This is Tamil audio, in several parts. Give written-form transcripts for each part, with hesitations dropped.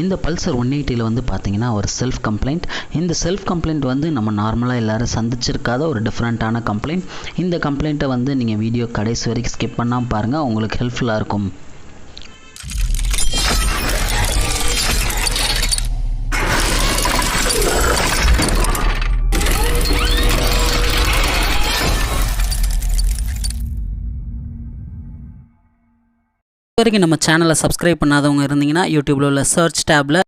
இந்த பல்சர் 180 வந்து பார்த்தீங்கன்னா ஒரு செல்ஃப் கம்ப்ளைண்ட். இந்த செல்ஃப் கம்ப்ளைண்ட் வந்து நம்ம நார்மலாக எல்லோரும் சந்திச்சிருக்காத ஒரு டிஃப்ரெண்ட்டான கம்ப்ளைண்ட். இந்த கம்ப்ளைண்ட்டை வந்து நீங்கள் வீடியோ கடைசி வரைக்கும் ஸ்கிப் பண்ணாமல் பாருங்கள், உங்களுக்கு ஹெல்ப்ஃபுல்லாக இருக்கும். வரைக்கும் நம்ம சேனலை சப்ஸ்கிரைப் பண்ணாதவங்க இருந்தீங்கன்னா யூடியூப்பில் உள்ள சர்ச் டேப்பில்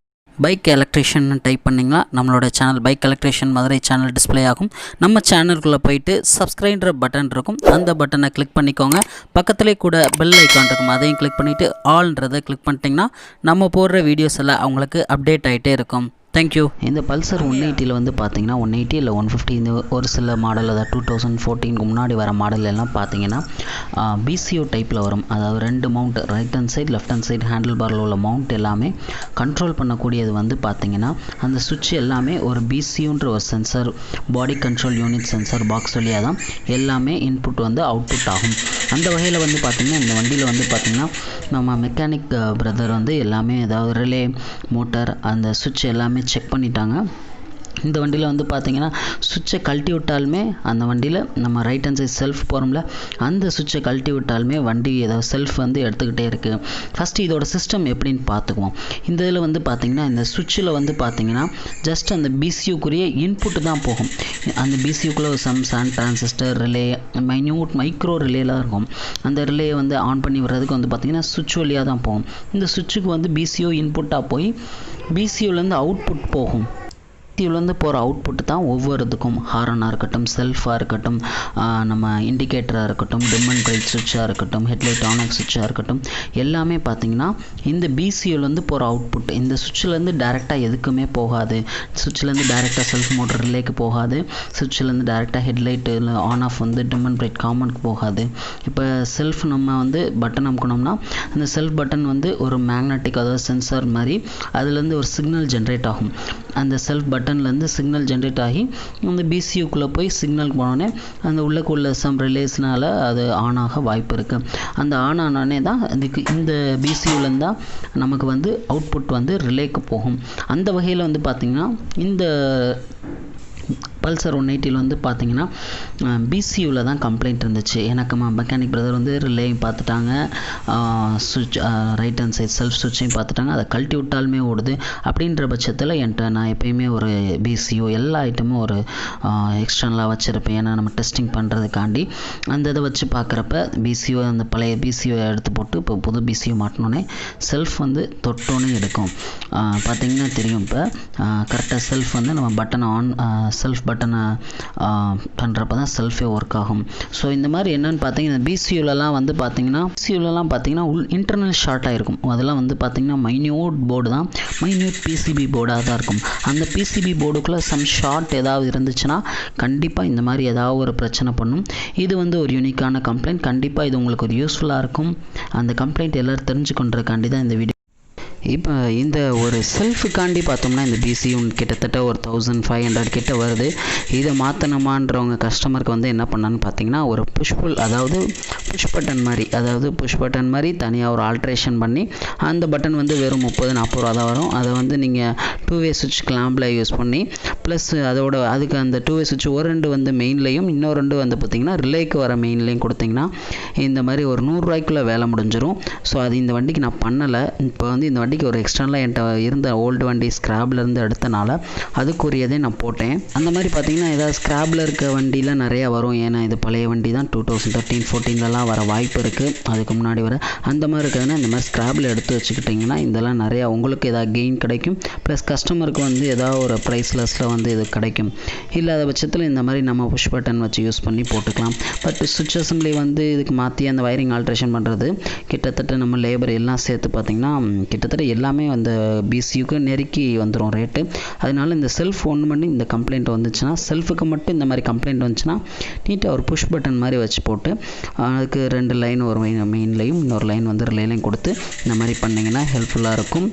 பைக் எலக்ட்ரிஷியன் டைப் பண்ணிங்கன்னா நம்மளோட channel bike electrician Madurai channel display ஆகும். நம்ம சேனலுக்குள்ளே போயிட்டு சப்ஸ்கிரைப்ன்ற பட்டன் இருக்கும், அந்த பட்டனை கிளிக் பண்ணிக்கோங்க. பக்கத்துலேயே கூட பெல் ஐக்கான் இருக்கும், அதையும் கிளிக் பண்ணிவிட்டு ஆல்ன்றதை கிளிக் பண்ணிட்டிங்கன்னா நம்ம போடுற வீடியோஸ் எல்லாம் அவங்களுக்கு அப்டேட் ஆகிட்டே இருக்கும். தேங்க்யூ. இந்த பல்சர் 180 வந்து பார்த்தீங்கன்னா 180 இல்லை 150 இந்த ஒரு சில மாடல், அதாவது 2014க்கு முன்னாடி வர மாடல் எல்லாம் பார்த்தீங்கன்னா BCU டைப்பில் வரும். அதாவது 2 mount, right hand side left hand side handle பாரில் உள்ள மவுண்ட் எல்லாமே கண்ட்ரோல் பண்ணக்கூடியது வந்து பார்த்தீங்கன்னா அந்த சுவிட்ச் எல்லாமே ஒரு BCUன்ற ஒரு sensor, body control unit sensor box வழியாக தான் எல்லாமே இன்புட் வந்து அவுட்புட் ஆகும். அந்த வகையில் வந்து பார்த்திங்கன்னா இந்த வண்டியில் வந்து பார்த்திங்கன்னா நம்ம மெக்கானிக் பிரதர் வந்து எல்லாமே, அதாவது ரிலே, மோட்டார், அந்த சுவிட்ச் எல்லாமே செக் பண்ணிட்டாங்க. இந்த வண்டியில் வந்து பார்த்திங்கன்னா சுவிட்சை கழட்டி விட்டாலுமே அந்த வண்டியில் நம்ம ரைட் ஹேண்ட் சைட் செல்ஃப் போகிறோம்ல, அந்த சுவிட்சை கழட்டி விட்டாலுமே வண்டி ஏதாவது செல்ஃப் வந்து எடுத்துக்கிட்டே இருக்குது. ஃபஸ்ட்டு இதோட சிஸ்டம் எப்படின்னு பார்த்துக்குவோம். இந்த இதில் வந்து பார்த்திங்கன்னா இந்த சுவிட்சில் வந்து பார்த்திங்கன்னா ஜஸ்ட் அந்த BCUக்குரிய இன்புட்டு தான் போகும். அந்த BCUக்குள்ளே ஒரு சம் டிரான்சிஸ்டர், ரிலே, மைக்ரோ ரிலேலாம் இருக்கும். அந்த ரிலேயை வந்து ஆன் பண்ணி விடுறதுக்கு வந்து பார்த்திங்கன்னா சுவிட்ச் வழியாக தான் போகும். இந்த சுவிட்சுக்கு வந்து BCU இன்புட்டாக போய் BCUலேருந்து அவுட்புட் போகும். BCUலேருந்து போகிற அவுட்புட் தான் ஒவ்வொரு இதுக்கும், ஹாரனாக இருக்கட்டும், செல்ஃபாக இருக்கட்டும், நம்ம இண்டிகேட்டராக இருக்கட்டும், டிம் அண்ட் பிரைட் சுவிட்சாக இருக்கட்டும், ஹெட்லைட் ஆன் ஆஃப் சுவிட்சாக இருக்கட்டும், எல்லாமே பார்த்திங்கன்னா இந்த BCUலேருந்து போகிற அவுட்புட் இந்த சுவிட்சிலேருந்து டேரெக்டாக எதுக்குமே போகாது. சுவிட்சிலேருந்து டேரெக்டாக செல்ஃப் மோட்டர் ரிலேக்கு போகாது. சுவிட்சிலேருந்து டேரெக்டாக ஹெட்லைட்டு ஆன் ஆஃப் வந்து டிம் அண்ட் பிரைட் காமனுக்கு போகாது. இப்போ செல்ஃப் நம்ம வந்து பட்டன் அமுக்கணும்னா அந்த செல்ஃப் பட்டன் வந்து ஒரு மேக்னெட்டிக், அதாவது சென்சார் மாதிரி, அதுலேருந்து ஒரு சிக்னல் ஜென்ரேட் ஆகும். அந்த செல்ஃப் பட்டன்லேருந்து சிக்னல் ஜென்ரேட் ஆகி அந்த BCUக்குள்ளே போய் சிக்னல் போனோடனே அந்த உள்ளுக்குள்ள சம் ரிலேஸ்னால் அது ஆன் ஆக வாய்ப்பு இருக்குது. அந்த ஆன் ஆனோடனே தான் இதுக்கு இந்த BCUலேருந்து தான் நமக்கு வந்து அவுட்புட் வந்து ரிலேக்கு போகும். அந்த வகையில் வந்து பார்த்திங்கன்னா இந்த பல்சர் 180 வந்து பார்த்திங்கன்னா BCUவில் தான் கம்ப்ளைண்ட் இருந்துச்சு. எனக்கு மெக்கானிக் பிரதர் வந்து ரிலேயும் பார்த்துட்டாங்க, சுவிட்ச் ரைட் ஹேண்ட் சைட் செல்ஃப் சுவிட்சையும் பார்த்துட்டாங்க. அதை கழட்டி விட்டாலுமே ஓடுது. அப்படின்ற பட்சத்தில் என்கிட்ட நான் எப்போயுமே ஒரு BCU எல்லா ஐட்டமும் ஒரு எக்ஸ்டர்னலாக வச்சுருப்பேன். ஏன்னா நம்ம டெஸ்டிங் பண்ணுறதுக்காண்டி அந்த இதை வச்சு பார்க்குறப்ப BCU அந்த பழைய BCU எடுத்து போட்டு இப்போ புது BCU மாட்டினோன்னே செல்ஃப் வந்து தொட்டோன்னே எடுக்கும். பார்த்திங்கன்னா தெரியும். இப்போ கரெக்டாக செல்ஃப் வந்து நம்ம பட்டனை ஆன், செல்ஃப் பட்டனை பண்ணுறப்ப தான் செல்ஃபே ஒர்க் ஆகும். ஸோ இந்த மாதிரி என்னென்னு பார்த்தீங்கன்னா BCUலலாம் வந்து பார்த்திங்கன்னா இன்டர்னல் ஷார்ட்டாக இருக்கும். அதெல்லாம் வந்து பார்த்திங்கன்னா மைன்யூட் போர்டு தான், மைன்யூட் PCB போர்டாக தான் இருக்கும். அந்த PCB போர்டுக்குள்ளே சம் ஷார்ட் ஏதாவது இருந்துச்சுன்னா கண்டிப்பாக இந்த மாதிரி ஏதாவது ஒரு பிரச்சனை பண்ணும். இது வந்து ஒரு யூனிக்கான கம்ப்ளைண்ட். கண்டிப்பாக இது உங்களுக்கு ஒரு யூஸ்ஃபுல்லாக இருக்கும். அந்த கம்ப்ளைண்ட் எல்லோரும் தெரிஞ்சுக்கொண்டதுக்காண்டி தான் இந்த வீடியோ. இப்போ இந்த ஒரு செல்ஃபுக்காண்டி பார்த்தோம்னா இந்த BCU கிட்டத்தட்ட ஒரு 1500 கிட்ட வருது. இதை மாற்றணுமான்றவங்க கஸ்டமருக்கு வந்து என்ன பண்ணான்னு பார்த்தீங்கன்னா ஒரு அதாவது புஷ் பட்டன் மாதிரி தனியாக ஒரு ஆல்ட்ரேஷன் பண்ணி அந்த பட்டன் வந்து வெறும் 30-40 ரூபா தான் வரும். அதை வந்து நீங்கள் 2-வே சுவிட்ச் கிளாம்பில் யூஸ் பண்ணி ப்ளஸ் அதுக்கு அந்த 2-வே சுவிட்ச் ஒரு 2 வந்து மெயின்லேயும் இன்னொரு 2 வந்து பார்த்திங்கன்னா ரிலேக்கு வர மெயின்லேயும் கொடுத்திங்கன்னா இந்த மாதிரி ஒரு 100 ரூபாய்க்குள்ளே வேலை முடிஞ்சிடும். ஸோ அது இந்த வண்டிக்கு நான் பண்ணலை. இப்போ வந்து இந்த வண்டிக்கு ஒரு எக்ஸ்டர்னலாக என்கிட்ட இருந்த ஓல்டு வண்டி ஸ்க்ராப்லேருந்து எடுத்தனால அதுக்குரியதே நான் போட்டேன். அந்த மாதிரி பார்த்திங்கன்னா ஏதாவது ஸ்க்ராப்பில் இருக்க வண்டியில் நிறையா வரும். ஏன்னா இது பழைய வண்டி தான், 2013-14லலாம் வர வாய்ப்பு இருக்குது. அதுக்கு முன்னாடி வர அந்த மாதிரி இருக்கிறதுனா இந்த மாதிரி ஸ்க்ராப்பில் எடுத்து வச்சுக்கிட்டிங்கன்னா இதெல்லாம் நிறையா உங்களுக்கு ஏதாவது கெயின் கிடைக்கும். ப்ளஸ் கஸ்டமருக்கு வந்து ஏதாவது ஒரு ப்ரைஸ்லெஸில் வந்து இது கிடைக்கும். இல்லாத பட்சத்தில் இந்த மாதிரி நம்ம புஷ் பட்டன் வச்சு யூஸ் பண்ணி போட்டுக்கலாம். பட் சுவிட்ச் அசம்பிளி வந்து இதுக்கு மாற்றி அந்த வயரிங் ஆல்ட்ரேஷன் பண்ணுறது கிட்டத்தட்ட நம்ம லேபர் எல்லாம் சேர்த்து பார்த்திங்கன்னா கிட்டத்தட்ட எல்லாமே அந்த BCUக்கு நெருக்கி வந்துடும் ரேட்டு. அதனால இந்த செல்ஃப் ஒன்று பண்ணி இந்த கம்ப்ளைண்ட் வந்துச்சுன்னா, செல்ஃபுக்கு மட்டும் இந்த மாதிரி கம்ப்ளைண்ட் வந்துச்சுன்னா நீட்டாக ஒரு புஷ் பட்டன் மாதிரி வச்சு போட்டு அதுக்கு 2 லைன், ஒரு மெயின்லையும் இன்னொரு லைன் வந்து ரிலேலையும் கொடுத்து இந்த மாதிரி பண்ணிங்கன்னா ஹெல்ப்ஃபுல்லாக இருக்கும்.